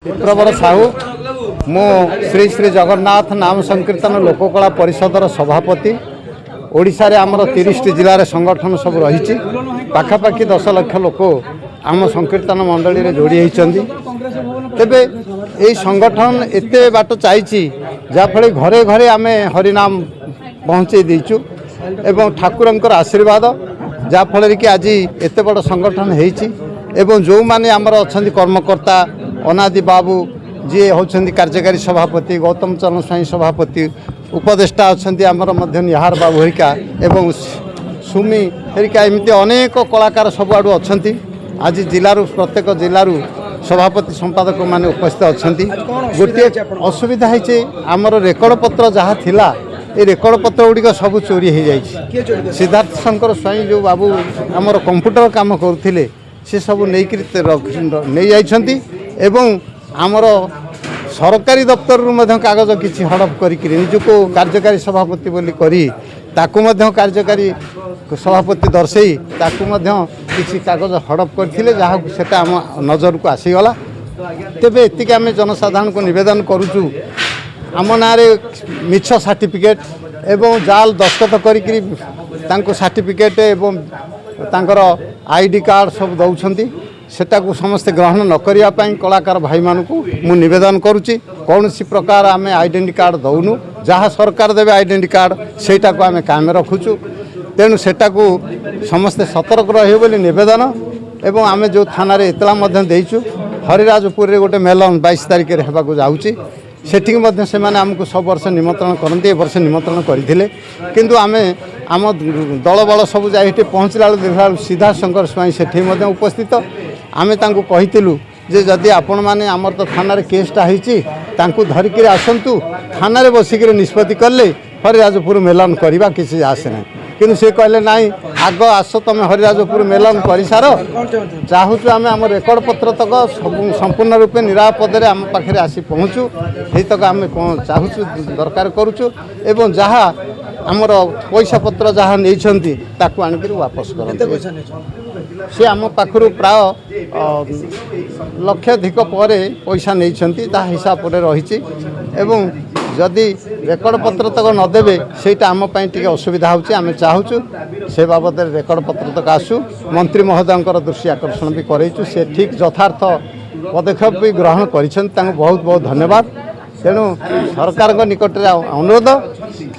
विप्रवर साहू मु श्री श्री जगन्नाथ नाम संकीर्तन लोककला परिषदर सभापति। ओडिशा रे आमर 30 जिले संगठन सब रही पाखापाखि 10 लाख लोक आम संकीर्तन मंडली रे जोड़ी होती। तेबे यही संगठन एते बाट चाहिए जहाँफल घरे घरे आम हरिनाम पहुँचे देचु एवं ठाकुरंकर आशीर्वाद जहाँफल कि आज एत बड़ संगठन हो जो मैंने आमर अच्छा कर्मकर्ता अनादि बाबू जी होती कार्यकारी सभापति गौतम चरण स्वाई सभापति उपदेष्टा अच्छा आमर निहार बाबू हरिका एवं सुमी हरिका एमती अनेक कलाकार सबुआड़ अच्छा आज जिलूर प्रत्येक जिलूर सभापति संपादक माने उपस्थित अच्छा गोटे असुविधा है आमर रेकर्ड पत्र जहाँ थिला ये रेकर्ड पत्र गुड़िक सब चोरी हो जाए। सिद्धार्थ शंकर स्वाई जो बाबू आमर कंप्यूटर काम करुले सी सब नहीं जाइछंती एवं आमर सरकारी दफ्तर कागज किसी हड़प करजको कार्यकारी सभापति बोली करी ताकू कार्यकारी सभापति दर्शई ताकू किसी कागज हड़प करथिले जहाँ सेटा आम नजर को आसीगला। तेबे एतिक आम जनसाधारण को निवेदन करुचु आम ना मिछ सर्टिफिकेट एवं जाल दस्तखत करी सर्टिफिकेट एवं तांकर आईडी कार्ड सब दौरान सेटा को समस्ते ग्रहण न करने कलाकार भाई मानू मु निवेदन करुच्ची कौन सी प्रकार आम आइडेंटी कार्ड दौनु जहाँ सरकार देवे आइडेंटी कार्ड सेटा को आम कायम रखुचु तेणु सेटा को समस्ते सतर्क रहे बोली निवेदन एवं आम जो थाना एतला देचु हरिराजपुर रे गोटे मेलन 22 तारिख में होगा जाऊँगी सेठी से आमको सब वर्ष निमंत्रण करते ए वर्ष निमंत्रण करते किंतु आम आम दल बल सब जा पहुँचला देखा सीधा शंकर स्वाई सेठी उपस्थित आम कहीलु जे जदि आपण मैंने आमर तो थाना केसटा होती धरिकी आसतु थाना बसिक निष्पत्ति कले हरिराजपुर मेलन करवा किसी आसे ना कि सी कहले नाई आग आस तुम हरिराजपुर मेलन कर सार चाहूँ आम आम रेकर्ड पत्र तक संपूर्ण रूपे निरापदे आम पाखे आसी पहुँचू ये तक आम चाहूँ दरकार करुचु एवं जहाँ आमर पैसा पत्र जहाँ नहीं ताकू आणिक वापस कर सी आम पाखु प्राय लक्षाधिक पर पैसा नहीं हिसाब से रही एवं जदि रेकर्ड पत्र तक नदेवे सेटा आम टे असुविधा होमें चाहूँ से बाबद रेकर्ड पत्र तक आसू मंत्री महोदय दृष्टि आकर्षण भी करेचु से ठीक यथार्थ पदक्षेप भी ग्रहण कर बहुत बहुत धन्यवाद। तेणु सरकार निकट में अनुरोध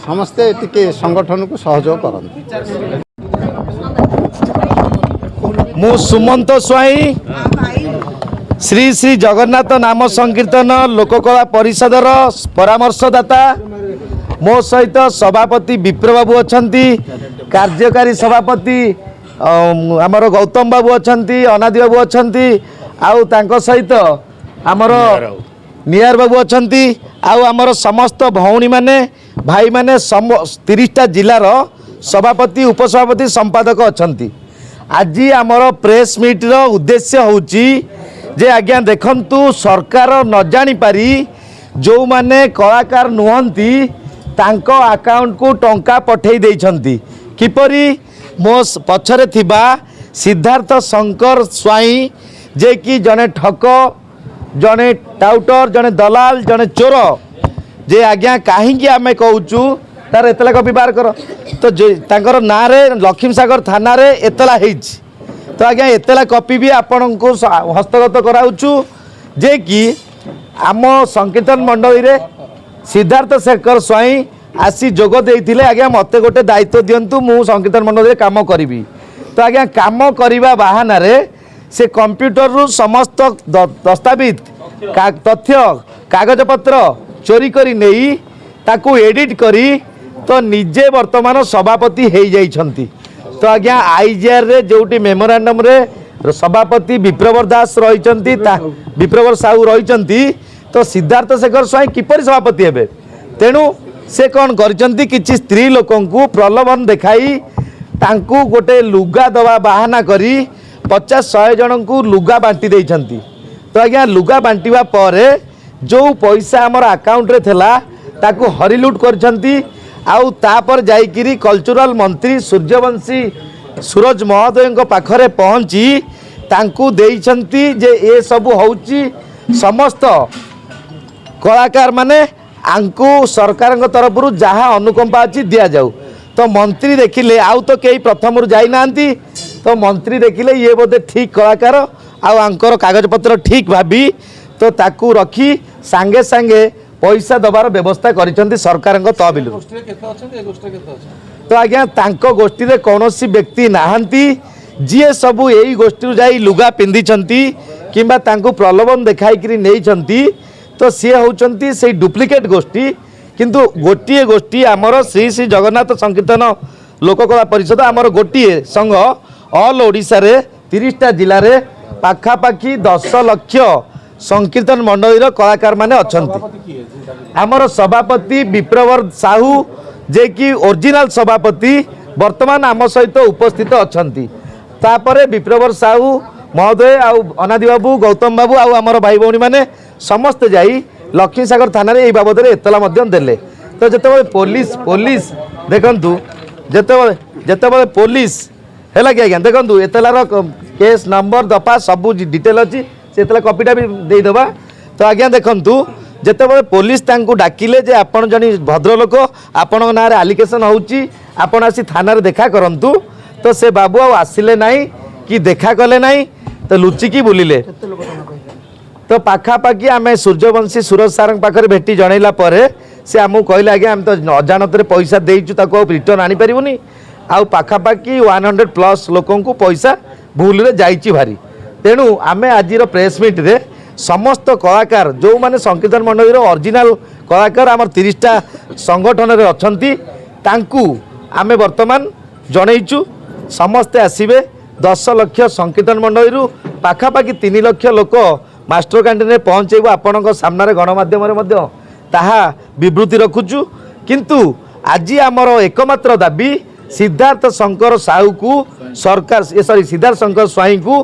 समस्ते टिके संगठन को सहयोग करते। मु सुमंत स्वाई श्री श्री जगन्नाथ नाम संकीर्तन लोककला परिषदर परामर्शदाता मो सहित सभापति विप्रबाबू अच्छा कार्यकारी सभापति आमर गौतम बाबू अच्छा अनादि बाबू अच्छा आउ सहित आमर निहार बाबू अच्छा आमर समस्त भौणी माने भाई माने 30टा जिलार सभापति उपसभापति संपादक अच्छा। आज आमर प्रेस मीट रो उद्देश्य होची जे आज्ञा देखंतु सरकार न जानी पारी जो माने कलाकार नुहंती तांको अकाउंट को टंका पठेई देइछंती किपरि मो पछरे थिबा सिद्धार्थ शंकर स्वाई जे कि जने ठक जने टाउटर जने दलाल जने चोर जे आज्ञा कहीं आम कहूँ तार एतला कपि बार कर तो तांकर ना रे लक्ष्मी सागर थाना रे एतला हेइछि तो आज्ञा एतला कपि भी आपण को हस्तगत कराउछु जे कि आम संकीर्तन मंडली रे सिद्धार्थ शेखर स्वाई आसी जोग देइथिले आज्ञा मते गोटे दायित्व दियंतु मु संकीर्तन मंडली रे काम करिवि तो आज्ञा काम करिवा बहाना रे से कंप्यूटर रु समस्त दस्तावेज तथ्य कागज पत्र चोरी करी नहीं ताकू एडिट करी तो निजे वर्तमान सभापति हो जाइछंती तो आज्ञा आईजीआर रे जोटी मेमोरांडम रे सभापति विप्रवर दास रही विप्रवर साहू रही तो सिद्धार्थ शेखर स्वाई किपरि सभापति हेबे तेणु से कौन करचंती किछि स्त्री लोकन को प्रलोभन देखाई तांकू गोटे लुगा दवा बाहाना करी 50-100 जन को लुगा बांटी देइछंती तो आज्ञा लुगा बांटिवा पर जो पैसा आमर अकाउंट रे थेला ताकू हरिलुट करछंती आउ तापर जाइकिरी कल्चरल मंत्री सूर्यवंशी सूरज महोदय पाखरे पहुँची तांकू देइछंती जे ए सब होउची समस्त कलाकार माने आंकू सरकार तरफ जहाँ अनुकंपा अच्छी दि जाऊ। तो मंत्री देखिले आउ तो कई प्रथम जाई नांती तो मंत्री देखिले ये बोधे ठीक कलाकार आंकर कागज पत्र ठीक भाभी तो ताकू रखी सांगे सांगे पैसा दबार व्यवस्था करिसेंती सरकार तहबिल। तो आज्ञा तांको गोष्ठी रे कौनसी व्यक्ति नाहंती जी सबू यही गोष्ठी जाई लुगा पिंधिछंती किंबा तांको प्रलोभन देखाई नहीं तो सी होउचंती से डुप्लिकेट गोष्ठी किंतु गोटे गोष्ठी आमर श्री श्री जगन्नाथ संकीर्तन लोककला परिषद आमर गोटे संघ ऑल ओडिशा रे 30टा जिले रे पाखापाखी 10 लाख संकीर्तन मंडली कलाकार माने अछंती। आमर सभापति विप्रवर साहू जे कि ओरिजिनल सभापति वर्तमान आम सहित उपस्थित अछंती। तापरे विप्रवर साहू महोदय आउ अनादि बाबू गौतम बाबू आउ आमर भाई भौणी माने समस्त जाई लक्ष्मी सागर थाना रे बाबद एतला देले। तो जिते पुलिस देखु जिते पुलिस है कि आज्ञा देखु एतलार केस नंबर दफा सब डिटेल अच्छी से कपिटा भी देदेबा। तो आज्ञा देखु जिते पुलिस तांको डाकिले जे आपण जनी भद्रलोक आपण ना आलिकेसन होउची आपण आसी थाना देखा करंतु तो से बाबू आसिले नहीं कि देखा कले नहीं तो लुचिकी बुलिले। तो पाखापाखी आम सूर्यवंशी सूरज सार पाखे भेटी जनइला से आमको कहले आज्ञा आम तो अजाणत पैसा देचु रिटर्न आनी पारिबुनी आउ पाखापाखी 100+ लोकों को पैसा भूल रे जाइची भारी। तेणु आम आज प्रेस मीट रे समस्त कलाकार जो माने संकीर्तन मंडली ओरिजिनल कलाकार आम 30टा संगठन रे अछंती तांकू आमे वर्तमान जनइचु समस्ते आसबे 10 लाख संकीर्तन मंडली पाखापाखी 3 लाख लोक मास्टर कैंटीन में पहुँचेबू आपण सामने गणमाध्यम ताहा विवृत्ति रखुचु। किंतु आज आमर एकमात्र दाबी सिद्धार्थ शंकर साहू को सरकार सिद्धार्थ शंकर स्वाई को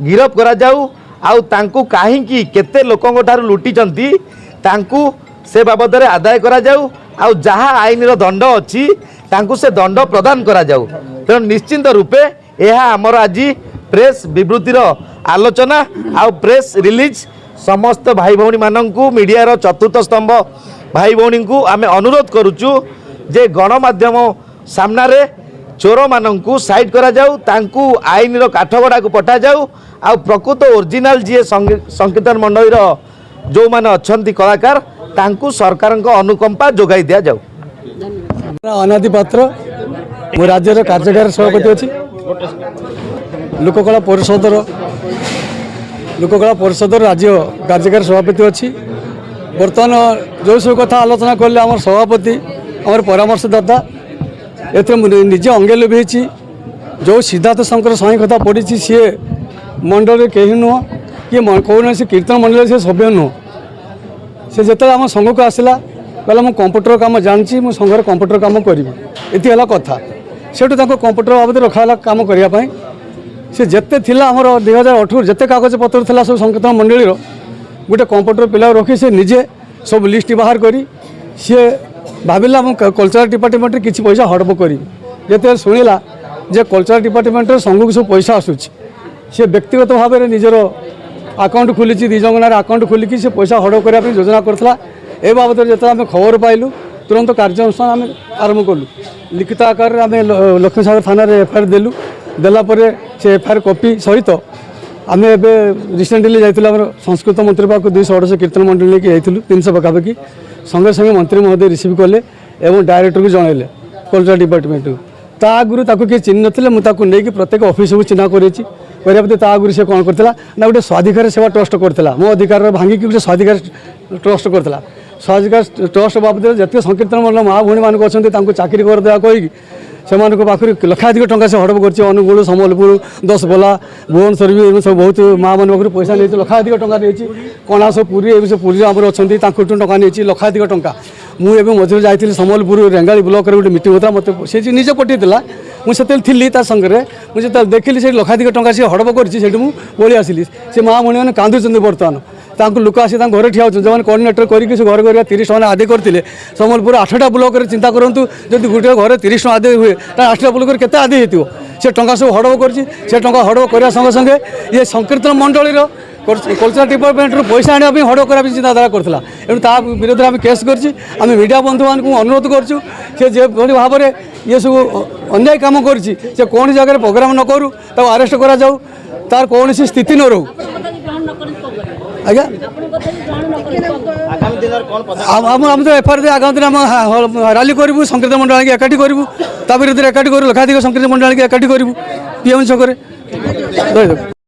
गिरफ करा जाऊ आउ तांकू काहींकी केते लोकंक ठारू लुटिचंती तांकू से बाबद रे आदाय करा जाऊ आउ जहाँ आईन रो दंड अच्छी तांकू से दंड प्रदान करा जाऊ। तेणु निश्चिंत रूपे यह आमर आज प्रेस विवृत्तिर आलोचना आउ प्रेस रिलीज समस्त भाई भौणी माननकू मीडिया रो चतुर्थ स्तंभ भाई भौणी को आमे अनुरोध करुचु जे गणमाध्यम सामना रे चोर माननकू साइड करा जाऊ तांकू आईन रो काठगड़ा को पठा जाऊ आउ प्रकृत ओरिजिनल जी संकीर्तन मंडली रो जो माने अछंती कलाकार तांकू सरकार को अनुकंपा जोगाई दिया जाऊ। अनादि पात्र मो राज्य कार्यकारी सभापति अच्छी लोककला परिषद राज्य कार्यकारी सभापति अच्छी। बर्तमान जो सब कथा आलोचना कले आम सभापति आम परामर्शदाता एथे निजे अंगे लिभे जो सिद्धार्थ शंकर स्वाई कथा पड़ी सी मंडल कहीं नुह कि कौन कीर्तन मंडल से सभ्य नुह से जो आम संघ को आसला कहला मु कंप्यूटर काम जानची मु संघर कंप्यूटर काम करी ये कथा सेठू कंप्यूटर बाबद रखा काम करने से जिते थिला आमर 2018 जिते कागज पत्र थिला सब संकीर्तन मंडली गोटे कंप्यूटर पिला रखी से निजे सब लिस्ट बाहर करी सी भाविला मु कल्चरल डिपार्टमेंट रे किछि पैसा हड़प करी जेते सुनिला जे कल्चरल डिपार्टमेंट संघ को सब पैसा आसुछि से व्यक्तिगत भाव में निजर अकाउंट खोली दिजंगनार अकाउंट खोलिकी से पैसा हड़प करने योजना करथिला। ए बाबद जो आम खबर पाइलु तुरंत कार्यानुष्ठान आम आरंभ कलु लिखित आकार आम लक्ष्मी सागर थाना एफआईआर देलु देलापर से एफआईआर कॉपी सहित आम एवं रिसेंटली जाइए संस्कृत मंत्री पाक 268 कीर्तन मंडली लेकिन जाइलु 300 पखापाखि संगे संगे मंत्री महोदय रिसीव कले और डायरेक्टर को जनइले कल्चरल डिपार्टमेंट ता आगुरी ताको किए चिन्ह नथिले मुझे नहीं प्रत्येक ऑफिस को चिन्ह करते ता आगुरी से कौन करता ना गोटे स्वाधिकार सेवा ट्रस्ट करता मो अधिकार भांगिकी गोटे स्वाधिकार ट्रस्ट करता स्वाधिकार ट्रस्ट बाबद जिते संकीर्तन मंडल माँ भौणी मानक अच्छा चाकरी करदे कहीकि से पाखर लक्षाधिक टंका से हड़प कर अनुगुल सम्बलपुर 10 बोला भुवनेश्वर भी सब बहुत माँ मान पाखर पैसा नहीं लक्षाधिक टंका नहीं कणास पुरी से पुरी आम अच्छा टंका नहीं लक्षाधिक टंका मुझे मझे जाइए सम्बलपुर रेंगाली ब्लॉक रे गोटे मीटिंग होता मत से निजे पठेला मुझे थी सागर मुझे देखिली से लक्षाधिक टंका सी हड़प कर पलि आसिली से माँ भौणी मैंने कांदुच्च बर्तमान लोक आसी घरे ठिया हो जो कोर्डिनेटर करके घर घर 30 टका आदाय करते सम्बलपुर 8टा ब्लॉक चिंता करूँ जब गोटे घर 30 टका आदाय हुए तो 8टा ब्लॉक के आदाय हो से टंका सब हड़प कर हड़प करने संगे संगे ये संकीर्तन मंडली कल्चर डिपार्टमेंट पैसा आने हड़प करने चिंताधारा करता एणु विरोध में आम केस कर मीडिया बंधु मान अनुरोध करूँ जो भाव में ये सब अन्याय कम कर कौन जगह प्रोग्राम न करूँ अरेस्ट करा जाऊ तार कौन स्थिति न रो आज्ञा आम तो एफआईआर आगामी दिन आम रैली करूँ संकीर्तन मंडल के एकाठी करूँ विरुद्ध एकाठी करूँ लक्षाधिक संकीर्तन मंडल के एकाठी करूँ पीएम छक।